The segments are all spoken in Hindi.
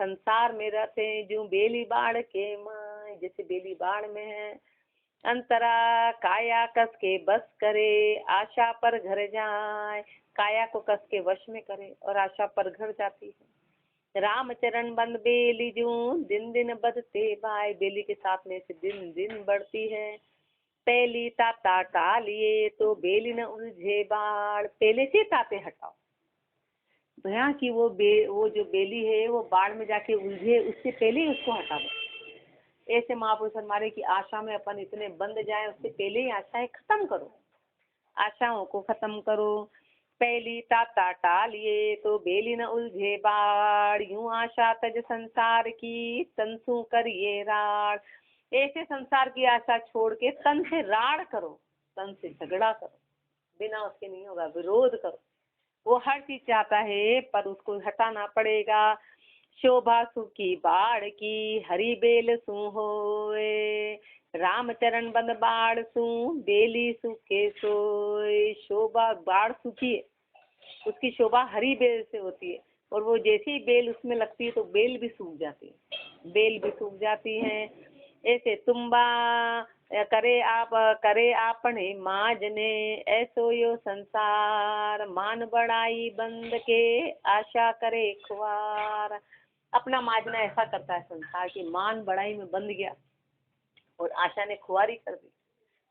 संसार में रहते जो बेली बाढ़ के माय, जैसे बेली बाढ़ में है। अंतरा काया कस के बस करे, आशा पर घर जाए। काया को कस के वश में करे और आशा पर घर जाती है। रामचरण बंद बेली जूं, दिन दिन बदते बाय। बेली के साथ में से दिन दिन बढ़ती है। पहली ताता टालिए तो बेली न उलझे बाढ़। पहले से ताते हटाओ, भैया कि वो जो बेली है वो बाढ़ में जाके उलझे, उससे पहले ही उसको हटा दो। ऐसे महापुरुष हमारे की आशा में अपन इतने बंद जाए, उससे पहले ही आशाएं खत्म करो, आशाओं को खत्म करो। पहली ताता टालिए तो बेली न उलझे बाढ़, यूं आशा तज संसार की तंसु करिए राड़। ऐसे संसार की आशा छोड़ के तन से राड़ करो, तन से झगड़ा करो, बिना उसके नहीं होगा, विरोध करो। वो हर चीज चाहता है पर उसको हटाना पड़ेगा। शोभा सुखी बाढ़ की, हरि बेल सु होए। रामचरण बंद बाढ़ सु, बेली सूखे सोए। शोभा बाढ़ सूखी है, उसकी शोभा हरी बेल से होती है, और वो जैसे ही बेल उसमें लगती है तो बेल भी सूख जाती है, बेल भी सूख जाती है। ऐसे तुम्बा करे आपने माजने, ऐसो यो संसार। मान बढ़ाई बंद के, आशा करे खुआर। अपना माजना ऐसा करता है संसार की, मान बढ़ाई में बंध गया और आशा ने खुआरी कर दी,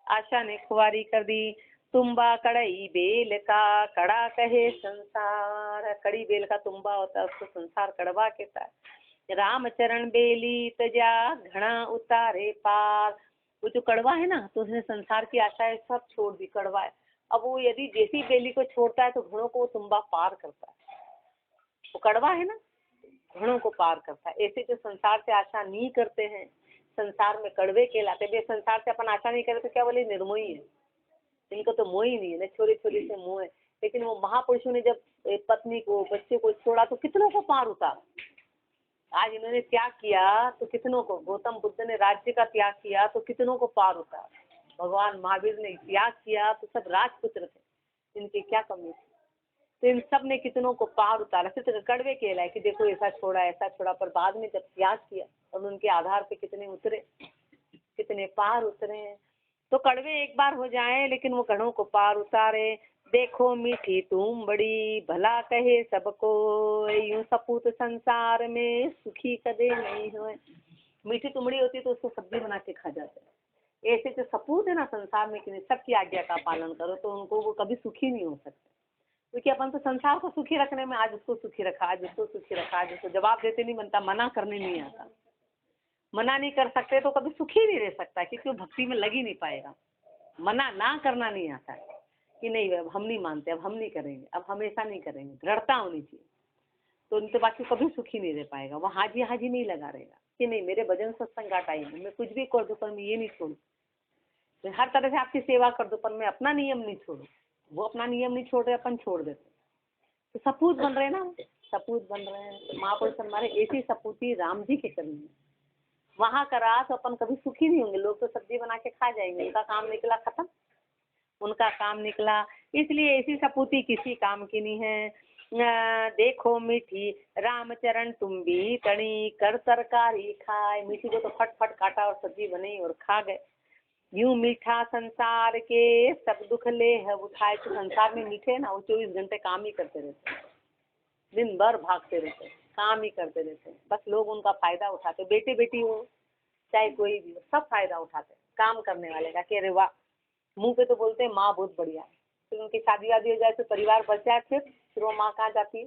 आशा ने खुआरी कर दी। तुम्बा कड़ई बेल का, कड़ा कहे संसार। कड़ी बेल का तुम्बा होता है, उसको संसार कड़वा कहता है। रामचरण बेली तजा, घना उतारे पार। वो जो कड़वा है ना, तो उसने संसार की आशाएं सब छोड़ दी, कड़वा है। अब वो यदि जैसी बेली को छोड़ता है तो घड़ों को तुम्बा पार करता है। वो कड़वा है ना, घड़ों को पार करता है। ऐसे जो संसार से आशा नहीं करते हैं, संसार में कड़वे कहलाते हैं। संसार से अपन आशा नहीं करे तो क्या बोले, निर्मोही है, इनको तो मोह ही नहीं है ना, छोरी छोरी से मोह है। लेकिन वो महापुरुषों ने जब पत्नी को, बच्चे को छोड़ा तो कितनों को पार उतारा। आज इन्होंने त्याग किया तो कितनों को, गौतम बुद्ध ने राज्य का त्याग किया तो कितनों को पार उतारा। भगवान महावीर ने त्याग किया तो सब राजपुत्र थे, इनकी क्या कमी थी, तो इन सब ने कितनों को पार उतारा। फिर कड़वे कहलाए कि देखो ऐसा छोड़ा ऐसा छोड़ा, पर बाद में जब त्याग किया और उनके आधार पे कितने उतरे, कितने पार उतरे हैं। तो कड़वे एक बार हो जाए लेकिन वो घड़ों को पार उतारे। देखो मीठी तुम बड़ी, भला कहे सबको, यूं सपूत संसार में सुखी कदे नहीं होए। मीठी तुमड़ी होती तो उसको सब्जी बना के खा जाते। ऐसे जो सपूत है ना संसार में, कि सबकी आज्ञा का पालन करो, तो उनको वो कभी सुखी नहीं हो सकते। क्योंकि अपन तो संसार को सुखी रखने में आज उसको सुखी रखा, आज उसको सुखी रखा, आज उसको जवाब देते नहीं बनता, मना करने नहीं आता, मना नहीं कर सकते तो कभी सुखी नहीं रह सकता, क्योंकि वो भक्ति में लग ही नहीं पाएगा। मना ना करना नहीं आता है कि नहीं अब हम नहीं मानते, अब हम नहीं करेंगे, अब हमेशा नहीं करेंगे, दृढ़ता होनी चाहिए। तो उनके बाकी कभी सुखी नहीं रह पाएगा। वो हाजी हाजी नहीं लगा रहेगा कि नहीं मेरे भजन सत्संग का टाइम है, मैं कुछ भी कर दूं पर मैं ये नहीं छोड़ू, मैं हर तरह से आपकी सेवा कर दूं पर मैं अपना नियम नहीं छोड़ू। वो अपना नियम नहीं छोड़ रहे, अपन छोड़ देते, तो सपूत बन रहे ना, सपूत बन रहे हैं। तो महापुरुष हमारे ऐसी सपूती राम जी के करनी है। वहाँ करा तो अपन कभी सुखी नहीं होंगे। लोग तो सब्जी बना के खा जाएंगे, उनका काम निकला खत्म, उनका काम निकला। इसलिए ऐसी सपूती किसी काम की नहीं है। देखो मीठी रामचरण तुम भी तणी, कर तरकारी खाए। मीठी को तो फट फट काटा और सब्जी बनी और खा गए। यूं मीठा संसार के, सब दुख ले है उठाए। तो संसार में मीठे ना, वो 24 घंटे काम ही करते रहते, दिन भर भागते रहते, काम ही करते रहते हैं। बस लोग उनका फायदा उठाते, बेटे बेटी हो चाहे कोई भी हो, सब फायदा उठाते काम करने वाले का। कि अरे वाह, मुंह पे तो बोलते हैं माँ बहुत बढ़िया है, फिर उनकी शादी वादी हो जाए तो परिवार बच जाए, फिर वो माँ कहाँ जाती है,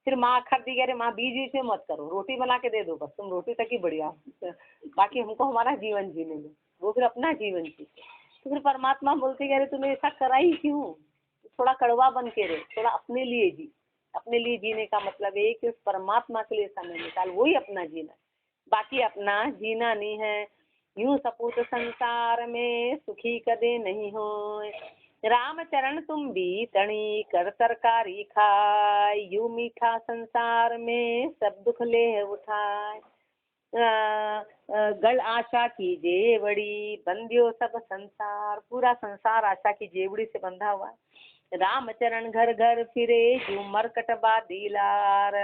फिर माँ अखर दी, अरे माँ बीच बीच में मत करो, रोटी बना के दे दो बस, तुम रोटी तक ही बढ़िया हो, बाकी हमको हमारा जीवन जीने दो। वो फिर अपना जीवन जीते। तो फिर परमात्मा बोलते कि अरे तूने ऐसा करा ही क्यों, थोड़ा कड़वा बन के रहे, थोड़ा अपने लिए जी। अपने लिए जीने का मतलब है कि उस परमात्मा के लिए समय निकाल, वही अपना जीना, बाकी अपना जीना नहीं है। यूं सपूत संसार में सुखी कदे नहीं हो, रामचरण तुम भी तणी, कर तरकारी खाए। यूं मीठा संसार में सब दुख ले उठाए। गल आशा की जेवड़ी, बंधियो सब संसार। पूरा संसार आशा की जेवड़ी से बंधा हुआ है। रामचरण घर घर फिरे जो मरकट बादीलार।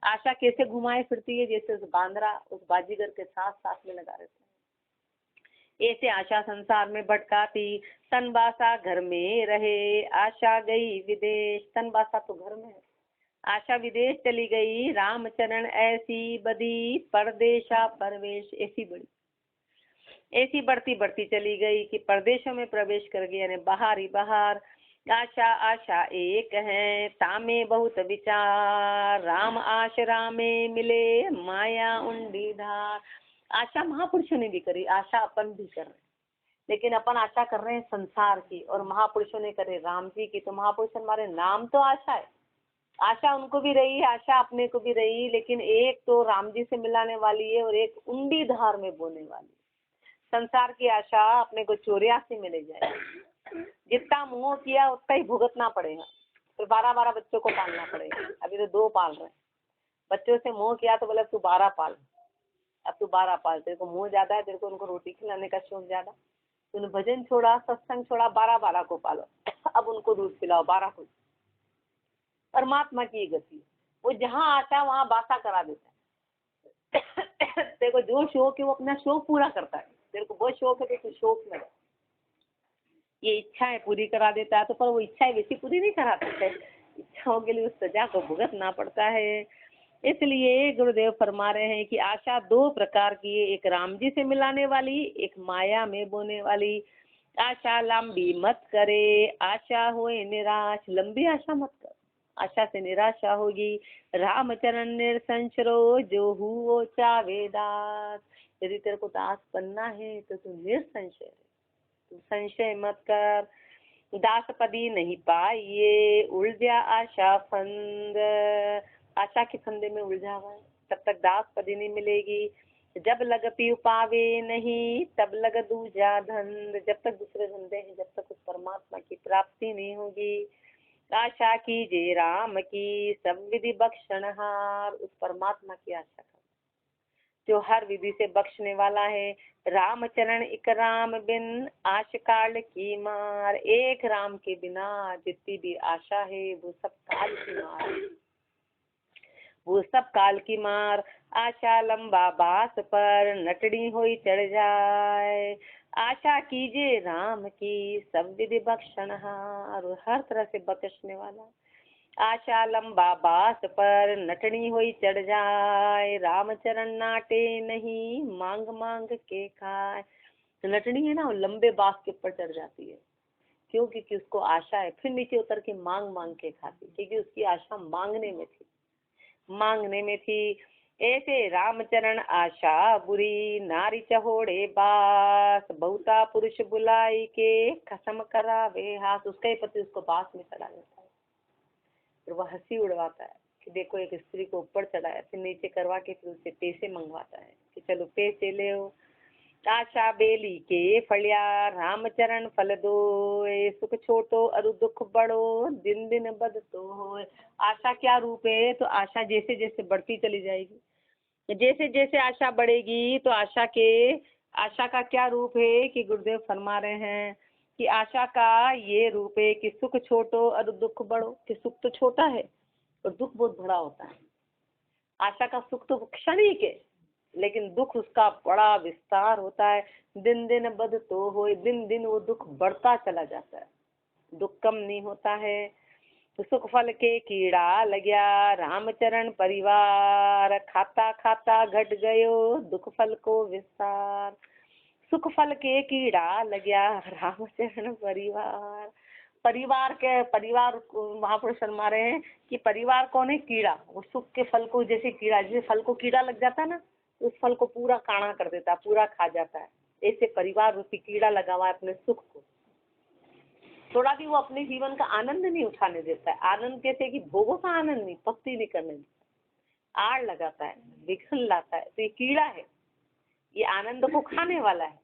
आशा कैसे घुमाए फिरती है, जैसे उस बांदरा उस बाजीगर के साथ साथ में लगा रहता है। ऐसे आशा संसार में भटकाती, तनबासा घर में रहे। आशा गई विदेश, तनबासा तो घर में है, आशा विदेश चली गई। रामचरण ऐसी बदी, परदेशा परवेश, ऐसी बढ़ती बढ़ती चली गई कि परदेशों में प्रवेश कर गई, यानी बाहर ही बाहर। आशा आशा एक है, तामे बहुत विचार। राम आशरा में मिले, माया उंडी धार। आशा महापुरुषों ने भी करी, आशा अपन भी कर रहे हैं, लेकिन अपन आशा कर रहे हैं संसार की, और महापुरुषों ने करे राम जी की। तो महापुरुष हमारे नाम तो आशा है, आशा उनको भी रही, आशा अपने को भी रही, लेकिन एक तो राम जी से मिलाने वाली है और एक उंडी धार में बोने वाली। संसार की आशा अपने को 84 में ले जाएगी। जितना मोह किया उतना ही भुगतना पड़ेगा, फिर 12-12 बच्चों को पालना पड़ेगा। अभी तो 2 पाल रहे हैं, बच्चों से मोह किया तो बोला तू 12 पाल, अब तू 12 पाल, तेरे को मोह ज्यादा है, तेरे को उनको रोटी खिलाने का शौक ज्यादा, तूने भजन छोड़ा, सत्संग छोड़ा, 12-12 को पालो, अब उनको दूध पिलाओ 12 को। परमात्मा की ये गति, वो जहाँ आशा वहाँ बासा करा देता है। तेरे को जो शौक है वो अपना शौक पूरा करता है, तेरे को बहुत शौक है तो शौक में ये इच्छाएं पूरी करा देता है, तो पर वो इच्छाएं वैसी पूरी नहीं करा सकते, इच्छाओं के लिए उस सजा को भुगतना पड़ता है। इसलिए गुरुदेव फरमा रहे हैं कि आशा 2 प्रकार की है, एक राम जी से मिलाने वाली, एक माया में बोने वाली। आशा लंबी मत करे, आशा होए निराश, लंबी आशा मत कर, आशा से निराशा होगी। रामचरण निरसंशरो, जो हुओ चावे दास। यदि तेरे को दास बनना है तो तू निरसंशय, तू संशय मत कर। दासपदी नहीं पाइए, उलझा आशा फंद, आशा के फंदे में उलझा हुआ है, तब तक दासपदी नहीं मिलेगी। जब लग पीऊ पावे नहीं, तब लग दूजा धंध, जब तक दूसरे धंधे हैं, जब तक उस परमात्मा की प्राप्ति नहीं होगी। आशा कीजिए राम की, सब विधि बख्शनहार, उस परमात्मा की आशा कर जो हर विधि से बख्शने वाला है। रामचरण एक राम बिन, आश काल की मार, एक राम के बिना जितनी भी आशा है वो सब काल की मार, वो सब काल की मार। आशा लंबा बास पर, नटड़ी हुई चढ़ जाए। आशा कीजिए राम की, सब विधि बख्शनहार, हर तरह से बख्शने वाला। आशा लंबा बास पर, नटनी हुई चढ़ जाए। रामचरण नाटे नहीं, मांग मांग के खाए। तो नटनी है ना, वो लंबे बास के ऊपर चढ़ जाती है, क्यों? क्योंकि उसको आशा है, फिर नीचे उतर के मांग मांग के खाती, क्योंकि उसकी आशा मांगने में थी, मांगने में थी। ऐसे रामचरण आशा बुरी, नारी चहोड़े बास। बहुता पुरुष बुलाई के, कसम करावे हाथ, उसका ही पति उसको बास में चढ़ा देता है, फिर वह हंसी उड़वाता है कि देखो एक स्त्री को ऊपर चढ़ाया, फिर नीचे करवा के फिर उससे पैसे मंगवाता है कि चलो पैसे ले हो। आशा बेली के फलिया, रामचरण फल दो, सुख छोटो अरु दुख बढ़ो, दिन दिन बदतो हो। आशा क्या रूप है? तो आशा जैसे जैसे बढ़ती चली जाएगी, जैसे जैसे आशा बढ़ेगी तो आशा का क्या रूप है कि गुरुदेव फरमा रहे हैं कि आशा का ये रूप है कि सुख छोटो और दुख बढ़ो, कि सुख तो छोटा है और दुख बहुत बड़ा होता है। आशा का सुख तो क्षणिक है, लेकिन दुख उसका बड़ा विस्तार होता है। दिन दिन बदतो हो, दिन दिन वो दुख बढ़ता चला जाता है, दुख कम नहीं होता है। तो सुख फल के कीड़ा लग्या, रामचरण परिवार। खाता खाता घट गयो, दुख फल को विस्तार। सुख फल के कीड़ा लग्या, रामचरण परिवार। परिवार महापुरुष फरमा रहे हैं कि परिवार कौन है? कीड़ा। वो सुख के फल को जैसे कीड़ा, जैसे फल को कीड़ा लग जाता है ना, उस फल को पूरा काढ़ा कर देता है, पूरा खा जाता है। ऐसे परिवार रूपी कीड़ा लगा हुआ है अपने सुख को, थोड़ा भी वो अपने जीवन का आनंद नहीं उठाने देता है। आनंद कैसे कि भोगों का आनंद नहीं, भक्ति नहीं करने देता, आड़ लगाता है, विघन लाता है। तो ये कीड़ा है, ये आनंद को खाने वाला है,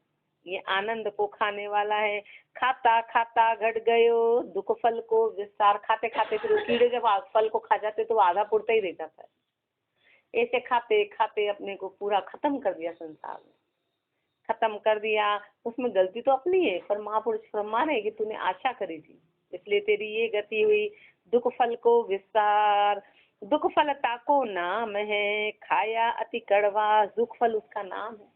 ये आनंद को खाने वाला है। खाता खाता घट गयो, दुख फल को विस्तार। खाते खाते फिर कीड़े जब फल को खा जाते तो वो आधा पुरता ही रह जाता है। ऐसे खाते खाते अपने को पूरा खत्म कर दिया, संसार में खत्म कर दिया। उसमें गलती तो अपनी है, पर महापुरुष फरमा रहे कि तूने आशा करी थी, इसलिए तेरी ये गति हुई। दुख फल को विस्तार, दुख फल ताको नाम है, खाया अति कड़वा, दुख फल उसका नाम है,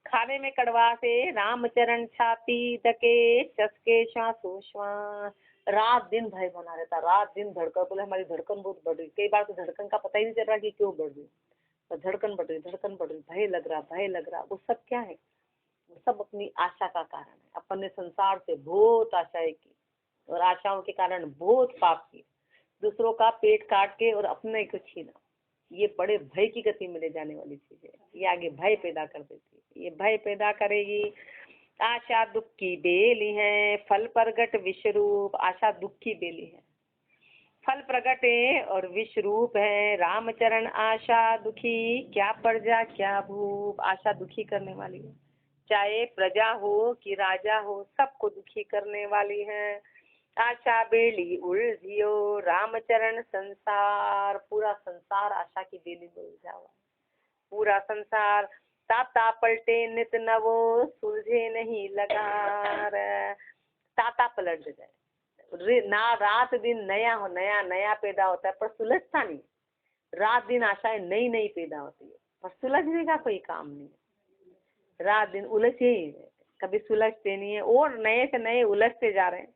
खाने में कड़वा से। रामचरण छाती धके, चसके श्वासो श्वास, रात दिन भय बना रहता, रात दिन धड़कन, बोले हमारी धड़कन बहुत बढ़ रही, कई बार तो धड़कन का पता ही नहीं चल रहा कि क्यों बढ़ रही, तो धड़कन बढ़ रही, धड़कन बढ़ रही, भय लग रहा, भय लग रहा। वो सब क्या है? वो सब अपनी आशा का कारण है। अपन ने संसार से बहुत आशाएं की और आशाओं के कारण बहुत पाप किए, दूसरों का पेट काट के और अपने को छीना। ये बड़े भय की गति में ले जाने वाली चीज है। ये आगे भय पैदा कर देती है, ये भय पैदा करेगी। आशा दुख की बेली है, फल प्रगट विश्वरूप, आशा दुख की बेली है, फल प्रगट है और विश्वरूप है। रामचरण आशा दुखी, क्या प्रजा क्या भूप, आशा दुखी करने वाली है, चाहे प्रजा हो कि राजा हो, सबको दुखी करने वाली है। आशा बेली उलझियो, रामचरण संसार, पूरा संसार आशा की बेली में उलझा हुआ, पूरा संसार। ताता पलटे नित नवो, सुलझे नहीं लगार, ताता पलट जाए, ना रात दिन नया हो, नया नया पैदा होता है पर सुलझता नहीं। रात दिन आशाएं नई नई पैदा होती है पर सुलझने का कोई काम नहीं, रात दिन उलझे ही कभी सुलझते नहीं है और नए से नए उलझते जा रहे हैं।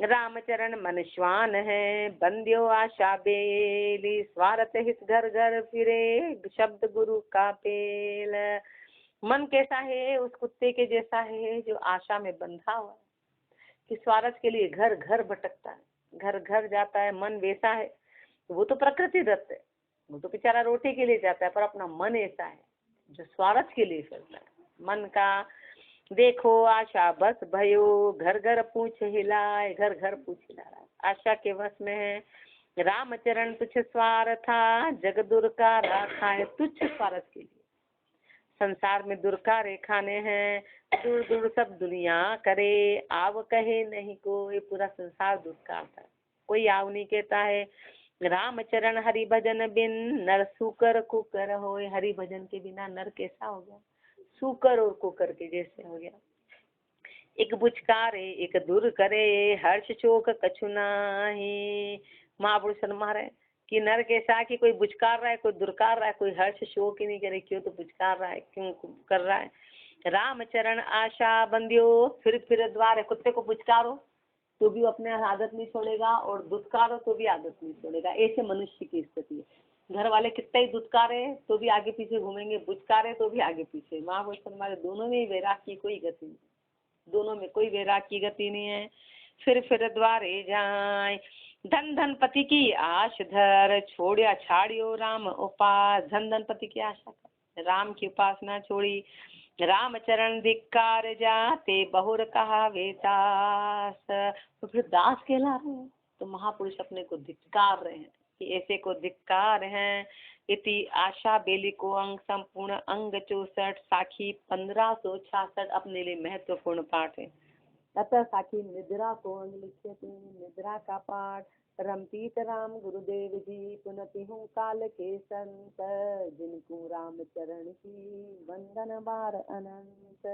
रामचरण मन श्वान है, बंदियो आशा बेली, स्वार्थ हित घर घर फिरे, शब्द गुरु का पेल। मन कैसा है? उस कुत्ते के जैसा है जो आशा में बंधा हुआ है, कि स्वार्थ के लिए घर घर भटकता है, घर घर जाता है। मन वैसा है, वो तो प्रकृति दत्त है, वो तो बेचारा रोटी के लिए जाता है, पर अपना मन ऐसा है जो स्वार्थ के लिए चलता है। मन का देखो आशा बस भयो, घर घर पूछ हिलाए, घर घर पूछ हिला रहा है, आशा के वश में है। रामचरण तुच्छ स्वार्था, जग दुर का राखा है, तुच्छ स्वार्थ के लिए संसार में दुर का रेखाने हैं। दूर दूर सब दुनिया करे, आव कहे नहीं कोई, पूरा संसार दुर का था, कोई आव नहीं कहता है। रामचरण हरि भजन बिन, नर सुकर कुकर होए, हरि भजन के बिना नर कैसा हो गया? सुकर और कुकर के जैसे हो गया। एक बुचकारे एक दूर करे, हर्ष शोक कछु नाही। महापुरुष फरमा रहे कि नर कैसा कि कोई बुचकार रहा है, कोई दुरकार रहा है, कोई हर्ष शोक ही नहीं करे, क्यों तो बुचकार रहा है, क्यों कर रहा है। रामचरण आशा बंदियो, फिर द्वार है, कुत्ते को बुचकारो तो भी अपने आदत नहीं छोड़ेगा और दुत्कारो तो भी आदत नहीं छोड़ेगा। ऐसे मनुष्य की स्थिति है। घर वाले कितना ही दुत्कारे तो भी आगे पीछे घूमेंगे, बुचकारे तो भी आगे पीछे। महापुरुष हमारे दोनों में वैराग की कोई गति नहीं, दोनों में कोई वैराग की गति नहीं है। फिर द्वारे जाए, धन धन पति की आश धर, छोड़िया छाड़ियो राम उपास, धन धन पति की आशा कर, राम की उपासना छोड़ी। रामचरण धिक्कार जाते, बहुर कहा वेदास, तो फिर दास कहला रहे हैं, तो महापुरुष अपने को धिक्कार रहे हैं कि ऐसे को धिक्कार हैं। इति आशा बेली को अंग संपूर्ण अंग 64 साखी 1566 अपने लिए महत्वपूर्ण पाठ है। अतः साखी निद्रा को अंग लिखे थे, निद्रा का पाठ। रमतीत राम गुरुदेव जी, पुनति हूँ काल के संत, जिनको राम चरण की वंदन बार अनंत।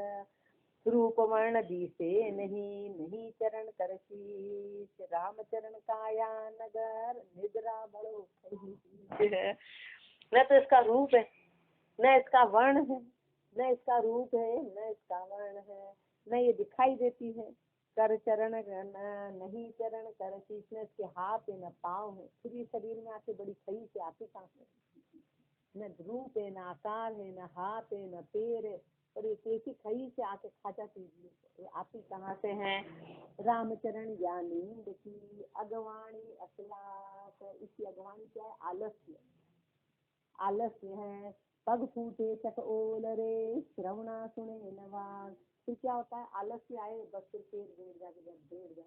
रूप वर्ण दिसे नहीं, नहीं चरण कर शीश, राम चरण काया नगर, निद्रा बड़ो है। न तो इसका रूप है, न इसका वर्ण है, न इसका रूप है, न इसका वर्ण है, न ये दिखाई देती है। कर चरण नहीं चरण कर शीश, न इसके हाथ है न पाँव है, फिर ये शरीर में आके बड़ी सही से आती कहाँ है? न रूप है, न आकार है, न हाथ है, न पैर है, और ये कैसी खई से आके खा जाती है, आती कहाँ से है? रामचरण ज्ञानी देखी, अगवाणी अखलास, इसकी अगवाणी क्या है? आलस्य, आलस्य है। पग फूटे चट ओल रे, श्रवणा सुने नवाज, फिर क्या होता है? आलस्य आए बस फिर पेट बैठ जाके बैठ जाए,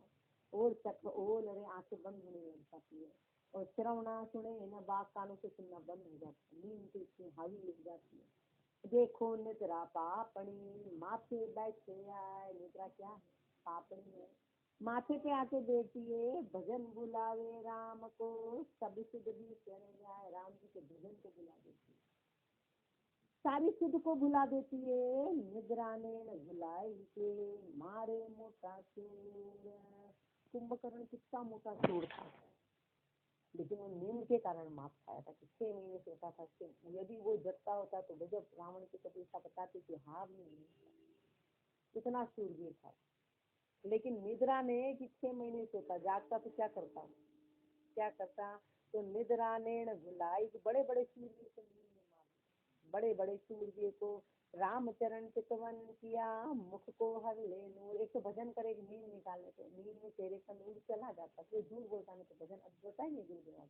और चट ओल रे, आंखें बंद होने लग जाती है, और श्रवणा सुने न बात, कानों से सुनना बंद हो जाता है, नींद की इतनी हावी लग जाती है। देखो निद्रा पापणी, माथे बैठे आए, निद्रा क्या है? पापणी है, माथे पे आके बैठी है। भजन बुलावे राम को, सब सिद्ध भी चले जाए, राम जी के भजन को बुला देती है, सारी सिद्ध को भुला देती है। निद्रा ने न भुलाई के, मारे मोटा चूर, कुंभकर्ण कितना मोटा सूर था, लेकिन वो नींद के कारण माप खाया था कि 6 महीने सोता था। यदि वो जगता होता तो गजब, रावण की कभी ऐसा बताते कि हार नहीं, कितना सूरवीर था। लेकिन निद्रा ने कि 6 महीने सोता, जागता तो क्या करता, तो निद्रा ने भुलाई। बड़े बड़े सूरवीर को नींद में मार, बड़े बड़े सूरवीर को रामचरण चितवन किया, मुख को हर ले नूर। एक तो भजन करे नींद निकालने को, नींद में चेहरे का नूर चला जाता, तो झूठ बोलता नहीं तो भजन अब बताए नहीं गुरु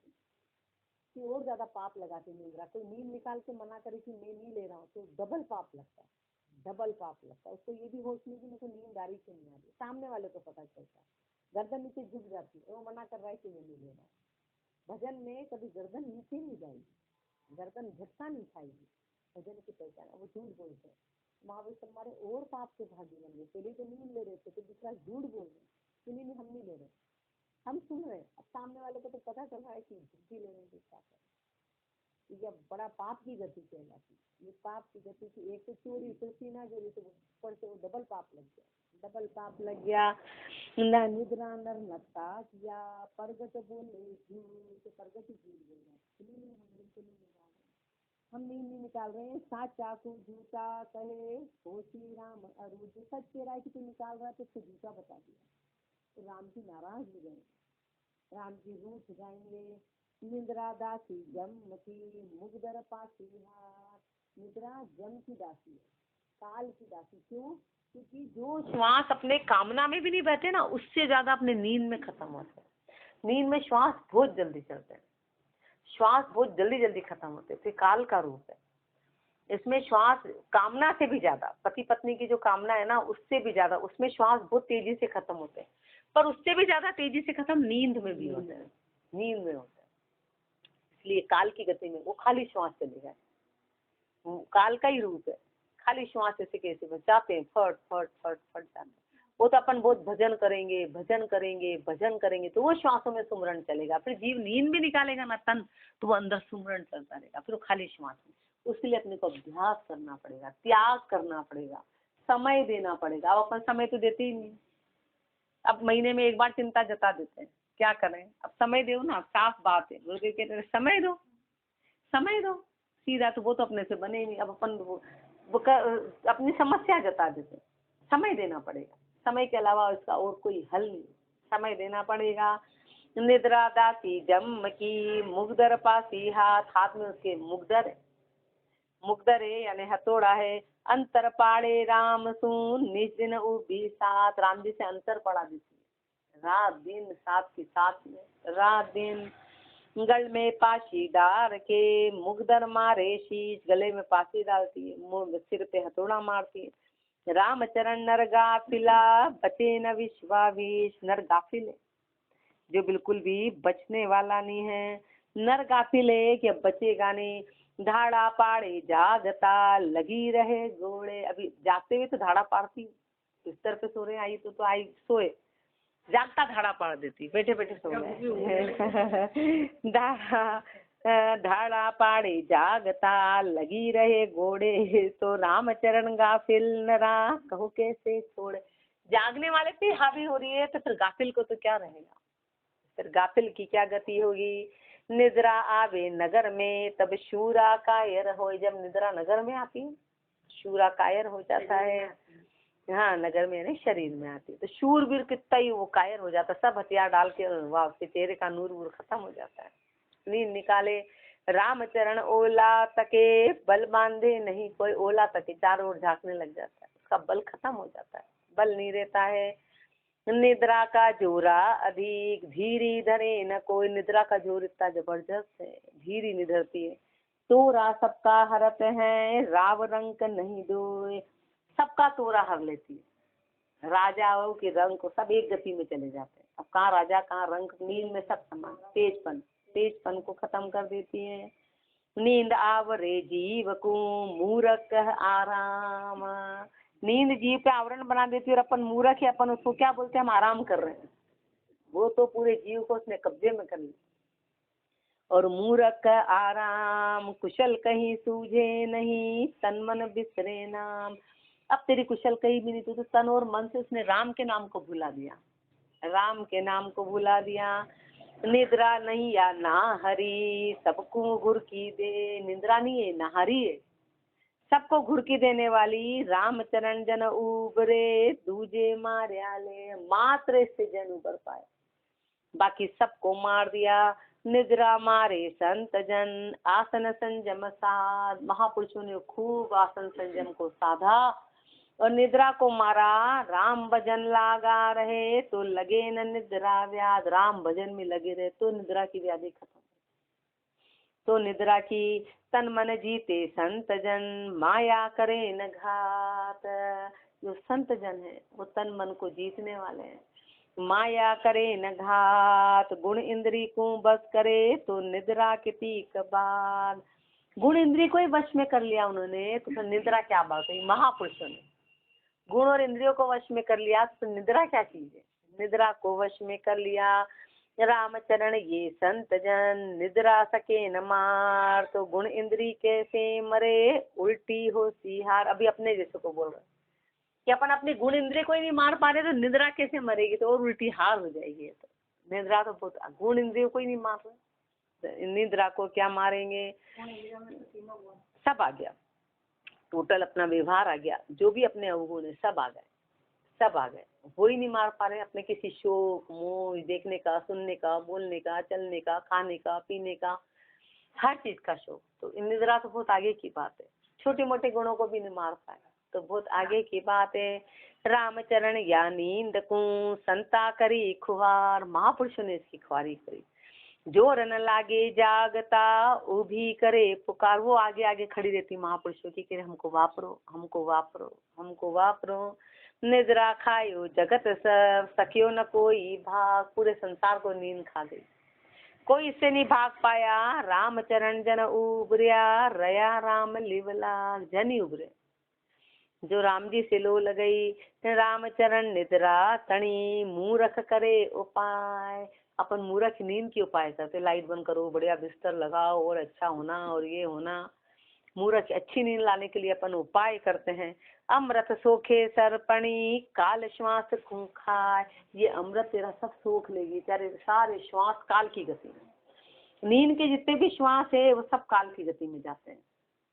कि और ज्यादा पाप लगाते निद्रा। कोई नींद निकाल के मना करे कि मैं नहीं ले रहा हूँ तो डबल पाप लगता है, डबल पाप लगता है उसको। ये भी होश नहीं कि मेरे को नींद आ रही क्यों नहीं आ रही, सामने वाले को पता चलता है, गर्दन नीचे झुक जाती है, वो मना कर रहा है कि मैं नहीं ले रहा हूँ। भजन में कभी गर्दन नीचे नहीं जाएगी, गर्दन झटका नहीं खाएगी, भजन की पहचान। वो झूठ बोलते हैं, महावीर हमारे और पाप के भागी बन गए। पहले तो नींद ले रहे थे, तो दूसरा झूठ बोल रहे, कि नहीं हम नहीं ले रहे, हम सुन रहे। अब सामने वाले को तो पता चल रहा है कि झुट्टी लेने की क्या है, यह बड़ा पाप की गति कहलाती है। ये पाप की गति की, एक तो चोरी, तो सीना चोरी, तो ऊपर से वो डबल पाप लग गया, डबल पाप लग गया। न निद्रा नर नता किया, परगत बोले झूठ, परगत झूठ बोल रहा, हम नींद नहीं निकाल रहे हैं। साच चाकू झूठा कहे हो श्री राम अरूज, सच कह रहा है कि तू निकाल रहा है तो उसको झूठा बता दिया, तो राम जी नाराज हो गए, राम जी रूठ जाएंगे। निद्रा दासी जम की मुगदर पासी हाथ, निद्रा जम की दासी है, काल की दासी। क्यों? क्योंकि जो श्वास अपने कामना में भी नहीं बैठे ना, उससे ज्यादा अपने नींद में खत्म होते हैं। नींद में श्वास बहुत जल्दी चलते हैं, श्वास बहुत जल्दी जल्दी खत्म होते हैं, तो काल का रूप है। इसमें श्वास कामना से भी ज्यादा, पति पत्नी की जो कामना है ना, उससे भी ज्यादा उसमें श्वास बहुत तेजी से खत्म होते हैं। पर उससे भी ज्यादा तेजी से खत्म नींद में भी होते हैं, नींद में होता है। इसलिए काल की गति में वो खाली श्वास चलेगा, काल का ही रूप है। खाली श्वास ऐसे कैसे जाते हैं, फट फट फट फट जाते हैं। वो तो अपन बहुत भजन करेंगे, भजन करेंगे, भजन करेंगे, तो वो श्वासों में सुमरण चलेगा। फिर जीव नींद भी निकालेगा ना तन, तो वो अंदर सुमरण चलता रहेगा, फिर वो खाली श्वास में। उसके लिए अपने को अभ्यास करना पड़ेगा, त्याग करना पड़ेगा, समय देना पड़ेगा। अब अपन समय तो देते ही नहीं, अब महीने में एक बार चिंता जता देते हैं, क्या करें। अब समय दो ना, साफ बात है, गुरुदेव कहते हैं समय दो, समय दो सीधा, तो वो तो अपने से बने ही नहीं। अब अपन अपनी समस्या जता देते, समय देना पड़ेगा, समय के अलावा इसका और कोई हल नहीं, समय देना पड़ेगा। निद्रा दासी जम की मुगदर पासी हाथ, हाथ में उसके मुगदर है, मुगदर है यानी हथौड़ा है। अंतर पाड़े राम सुन निज दिन उबी साथ, राम जी से अंतर पड़ा दीजिए, रात दिन साथ की साथ में, रात दिन। गल में पाशी डार के मुगदर मारे शीश, गले में पासी डालती है, सिर पे हथौड़ा मारती है। रामचरण नर गाफिला बचे न विश्वाभीष, नर गाफिल है जो बिल्कुल भी बचने वाला नहीं है, नर गाफिल है कि अब बचेगा नहीं। धाड़ा पाड़े जागता लगी रहे घोड़े, अभी जागते हुए तो धाड़ा पाड़ती, बिस्तर पे सो रहे आई तो आई सोए, जागता धाड़ा पाड़ देती, बैठे बैठे सो गए। धाड़ा पाड़े जागता लगी रहे घोड़े, तो रामचरण गाफिल नरा कहो कैसे छोड़े। जागने वाले पे हावी हो रही है, तो फिर गाफिल को तो क्या रहेगा, फिर गाफिल की क्या गति होगी। निद्रा आवे नगर में तब शूरा कायर हो, जब निद्रा नगर में आती है शूरा कायर हो जाता है। हाँ, नगर में नहीं शरीर में आती है, तो शूरवीर कितना ही वो कायर हो जाता, सब हथियार डाल के वाह, चेहरे का नूर वूर खत्म हो जाता है। नींद निकाले रामचरण ओला तके बल बांधे नहीं कोई, ओला तके चारों ओर झांकने लग जाता है, उसका बल खत्म हो जाता है, बल नहीं रहता है। निद्रा का जोरा अधिक धीरी धरे न कोई, निद्रा का जोर इतना जबरदस्त है, धीरी निधरती है। तोरा सबका हरत है राव रंक नहीं दोए, सबका तोरा हर लेती है, राजाओं के रंग को सब एक गति में चले जाते हैं। अब कहाँ राजा कहाँ रंग, नींद में सब समान, तेजपन को खत्म कर देती है। नींद आवरे जीव को मूरख आराम, नींद जीव पे आवरण बना देती है, और अपन मूर्ख है, अपन उसको क्या बोलते हैं, हम आराम कर रहे हैं, वो तो पूरे जीव को उसने कब्जे में कर लिया। और मूर्ख आराम कुशल कहीं सूझे नहीं, तन मन बिसरे नाम, अब तेरी कुशल कहीं भी नहीं, तो तन और मन से उसने राम के नाम को भुला दिया, राम के नाम को भुला दिया। निद्रा नहीं या ना हरी, सबको घुरकी दे। निद्रा नहीं है, नाहरी है, सबको घुरकी देने वाली। रामचरण जन उबरे, दूजे मार्याले। मात्र से जन उबर पाए, बाकी सबको मार दिया। निद्रा मारे संत जन, आसन संयम साध। महापुरुषों ने खूब आसन संयम को साधा और निद्रा को मारा। राम भजन लागा रहे, तो लगे न निद्रा व्याध। राम भजन में लगे रहे तो निद्रा की व्याधि खत्म। तो निद्रा की तन मन जीते संत जन, माया करे न घात। जो संत जन है वो तन मन को जीतने वाले हैं। माया करे न घात, गुण इंद्री को बस करे, तो निद्रा के पीक बाद। गुण इंद्री को ही वश में कर लिया उन्होंने, तो फिर निद्रा क्या बात हुई। महापुरुषों ने गुण और इंद्रियों को वश में कर लिया, तो निद्रा क्या चीज है। निद्रा को वश में कर लिया रामचरण ये संत जन, निद्रा सके न मार। तो गुण इंद्री कैसे मरे, उल्टी होशियार। अभी अपने जैसे को बोल रहे कि अपन अपनी गुण इंद्रिय को ही नहीं मार पा रहे, तो निद्रा कैसे मरेगी, तो और उल्टी हार हो जाएगी। तो निद्रा तो बहुत, गुण इंद्रियों को ही नहीं मार रहे, निद्रा को क्या मारेंगे। सब आ गया, टोटल अपना व्यवहार आ गया, जो भी अपने अवगुण है सब आ गए, सब आ गए। वो ही नहीं मार पा रहे अपने किसी शौक मोह, देखने का, सुनने का, बोलने का, चलने का, खाने का, पीने का, हर चीज का शौक। तो निद्रा तो बहुत आगे की बात है, छोटे मोटे गुणों को भी नहीं मार पाए तो बहुत आगे की बात है। रामचरण या नींद को संता करी खुहार। महापुरुषों ने इसकी खुआरी करी। जोर न लागे जागता, उभी करे पुकार। वो आगे आगे खड़ी रहती महापुरुषों की, हमको वापरो, हमको वापरो, हमको वापरो। निद्रा खायो जगत सब, सखियो न कोई भाग। पूरे संसार को नींद खा गई, कोई इससे नहीं भाग पाया। रामचरण जन उबरिया, रया राम लिवला। जन ही उबरे जो राम जी से लो लगई। रामचरण निद्रा तणी, मूरख करे उपाय। अपन मूर्ख नींद की उपाय करते, लाइट बंद करो, बढ़िया बिस्तर लगाओ और अच्छा होना और ये होना। मूर्ख अच्छी नींद लाने के लिए अपन उपाय करते हैं। अमृत सोखे सरपणी, काल श्वास खाए। ये अमृत तेरा सब सोख लेगी, तेरे सारे श्वास काल की गति में। नींद के जितने भी श्वास है वो सब काल की गति में जाते हैं।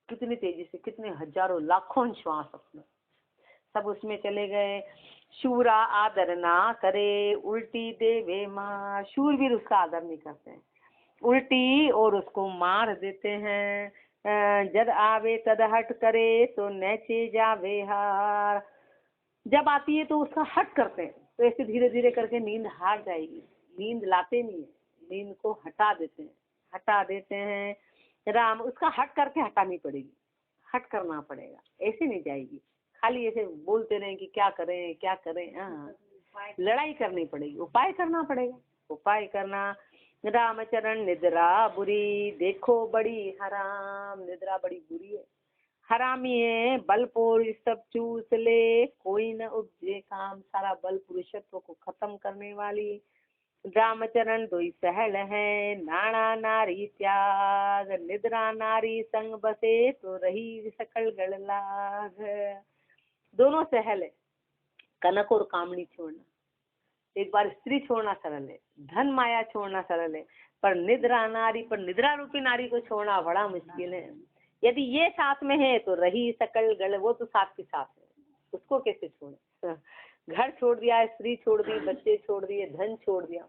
कितनी तेजी से, कितने हजारों लाखों श्वास अपने सब उसमें चले गए। शूरा आदर ना करे, उल्टी देवे मार। शूरवीर उसका आदर नहीं करते हैं, उल्टी और उसको मार देते हैं। जद आवे तद हट करे, तो नैचे जावे हार। जब आती है तो उसका हट करते हैं, तो ऐसे धीरे धीरे करके नींद हार जाएगी। नींद लाते नहीं है, नींद को हटा देते हैं, हटा देते हैं। राम उसका हट करके हटानी पड़ेगी, हट करना पड़ेगा, ऐसे नहीं जाएगी। खाली ऐसे बोलते रहे कि क्या करें क्या करें, हाँ लड़ाई करनी पड़ेगी, उपाय करना पड़ेगा, उपाय करना। रामचरण निद्रा बुरी, देखो बड़ी हराम। निद्रा बड़ी बुरी है, हरामी है। बलपोर सब चूस ले, कोई न उपजे काम। सारा बल पुरुषत्व को खत्म करने वाली। रामचरण दोई सहल है, नाना नारी त्याग। निद्रा नारी संग बसे, तो रही सकल गण लाग। दोनों सहल है, कनक और कामनी छोड़ना। एक बार स्त्री छोड़ना सरल है, धन माया छोड़ना सरल है, पर निद्रा नारी, पर निद्रा रूपी नारी को छोड़ना बड़ा मुश्किल है। यदि ये साथ में है तो रही सकल गण, वो तो साथ के साथ है, उसको कैसे छोड़े। घर छोड़ दिया, स्त्री छोड़ दी, बच्चे छोड़ दिए, धन छोड़ दिया,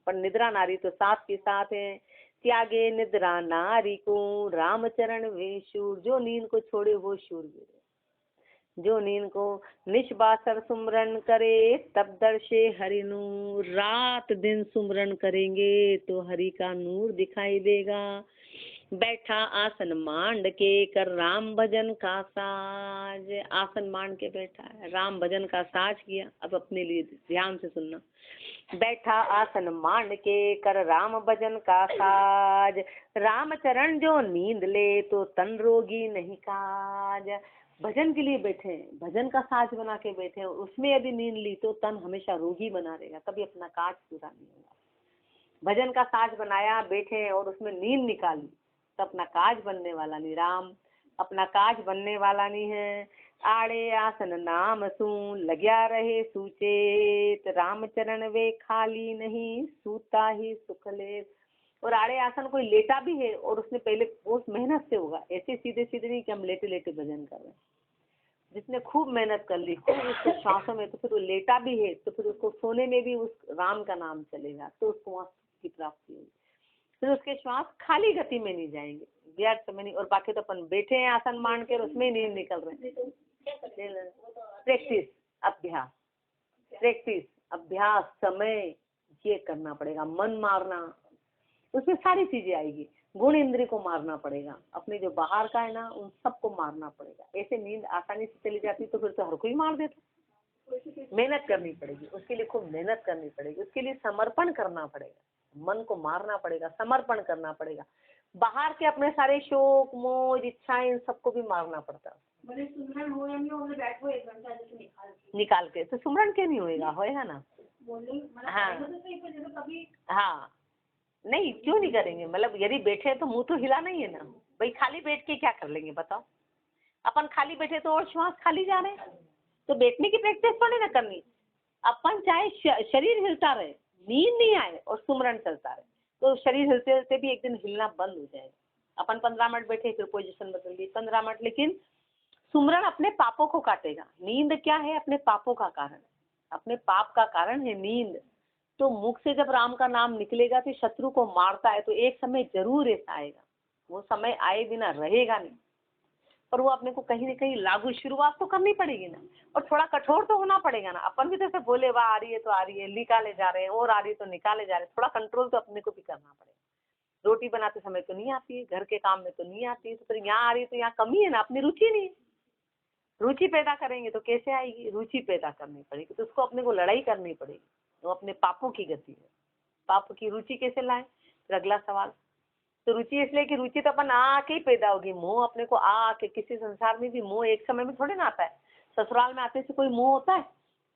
पर निद्रा नारी तो साथ के साथ है। त्यागे निद्रा नारी को, रामचरण वे शूर। जो नींद को छोड़े वो शूरवीर है। जो नींद को निष्बासर सुमरन करे, तब दर्शे हरि नूर। रात दिन सुमरन करेंगे तो हरि का नूर दिखाई देगा। बैठा आसन मांड के, कर राम भजन का साज। आसन मांड के बैठा है, राम भजन का साज किया। अब अपने लिए ध्यान से सुनना। बैठा आसन मांड के, कर राम भजन का साज। रामचरण जो नींद ले, तो तन रोगी नहीं काज। भजन के लिए बैठे हैं, भजन का साज बना के बैठे हैं, उसमें यदि नींद ली तो तन हमेशा रोगी बना रहेगा, कभी अपना काज पूरा नहीं होगा। भजन का साज बनाया, बैठे हैं और उसमें नींद निकाली तो अपना काज बनने वाला नहीं। राम अपना काज बनने वाला नहीं है। आड़े आसन नाम सू लग्या रहे सूचेत, रामचरण वे खाली नहीं सूता ही सुख ले। और आड़े आसन कोई लेटा भी है और उसने पहले बहुत मेहनत से होगा, ऐसे सीधे सीधे नहीं कि हम लेटे लेटे भजन कर रहे हैं। जिसने खूब मेहनत कर ली, खूब उसके श्वासों में, तो फिर वो लेटा भी है तो फिर उसको सोने में भी उस राम का नाम चलेगा, तो उसको वहाँ की प्राप्ति होगी। फिर उसके श्वास खाली गति में नहीं जाएंगे, व्यर्थ में नहीं। और बाकी तो अपन बैठे हैं आसन मान के, उसमें नहीं निकल रहे। प्रैक्टिस, अभ्यास, प्रैक्टिस, अभ्यास, समय, ये करना पड़ेगा। मन मारना, उसमें सारी चीजें आएगी। गुण इंद्रिय को मारना पड़ेगा, अपने जो बाहर का है ना उन सबको मारना पड़ेगा। ऐसे नींद आसानी से चली जाती तो फिर तो हर कोई मार देता। मेहनत करनी पड़ेगी, उसके लिए खूब मेहनत करनी पड़ेगी, उसके लिए समर्पण करना पड़ेगा, मन को मारना पड़ेगा, समर्पण करना पड़ेगा। बाहर के अपने सारे शौक मोह इच्छाएं इन सबको भी मारना पड़ता है। सुमरन हो या नहीं हो, बैठो 1 घंटा जैसे निकाल के, तो सुमरन क्यों नहीं होएगा, होएगा ना। हाँ नहीं, क्यों नहीं करेंगे, मतलब यदि बैठे तो मुंह तो हिला नहीं है ना भाई। खाली बैठ के क्या कर लेंगे बताओ, अपन खाली बैठे तो और श्वास खाली जा रहे हैं, तो बैठने की प्रैक्टिस थोड़ी ना करनी। अपन चाहे शरीर हिलता रहे, नींद नहीं आए और सुमरन चलता रहे, तो शरीर हिलते हिलते भी एक दिन हिलना बंद हो जाएगा। अपन 15 मिनट बैठे फिर पोजीशन बदल दी 15 मिनट, लेकिन सुमरन अपने पापों को काटेगा। नींद क्या है, अपने पापों का कारण, अपने पाप का कारण है नींद। तो मुख से जब राम का नाम निकलेगा तो शत्रु को मारता है, तो एक समय जरूर ऐसा आएगा, वो समय आए बिना रहेगा नहीं, पर वो अपने को कहीं ना कहीं लागू शुरुआत तो करनी पड़ेगी ना, और थोड़ा कठोर तो होना पड़ेगा ना। अपन भी जैसे बोले वाह आ रही है तो आ रही है, निकाले जा रहे हैं, और आ रही है तो निकाले जा रहे हैं, थोड़ा कंट्रोल तो अपने को भी करना पड़ेगा। रोटी बनाते समय तो नहीं आती है, घर के काम में तो नहीं आती है, तो फिर यहाँ आ रही है तो यहाँ कमी है ना, अपनी रुचि नहीं है। रुचि पैदा करेंगे तो कैसे आएगी, रुचि पैदा करनी पड़ेगी, तो उसको अपने को लड़ाई करनी पड़ेगी। वो अपने पापों की गति है, पाप की रुचि कैसे लाए, फिर अगला सवाल। तो रुचि इसलिए कि रुचि तो अपन आके ही पैदा होगी, मोह अपने को आके, किसी संसार में भी मोह एक समय में थोड़ी ना आता है। ससुराल में आते से कोई मोह होता है,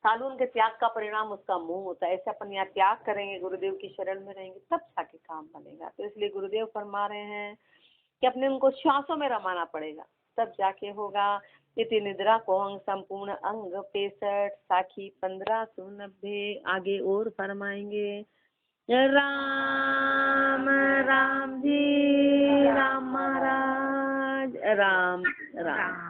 सालून के त्याग का परिणाम उसका मोह होता है। ऐसे अपन यहाँ त्याग करेंगे, गुरुदेव की शरण में रहेंगे, तब जाके काम बनेगा। तो इसलिए गुरुदेव फरमा रहे हैं कि अपने उनको श्वासों में रमाना पड़ेगा, तब जाके होगा। इति निद्रा कोहंग संपूर्ण अंग 65 साखी 1590। आगे और फरमाएंगे। राम राम जी राम महाराज राम राम।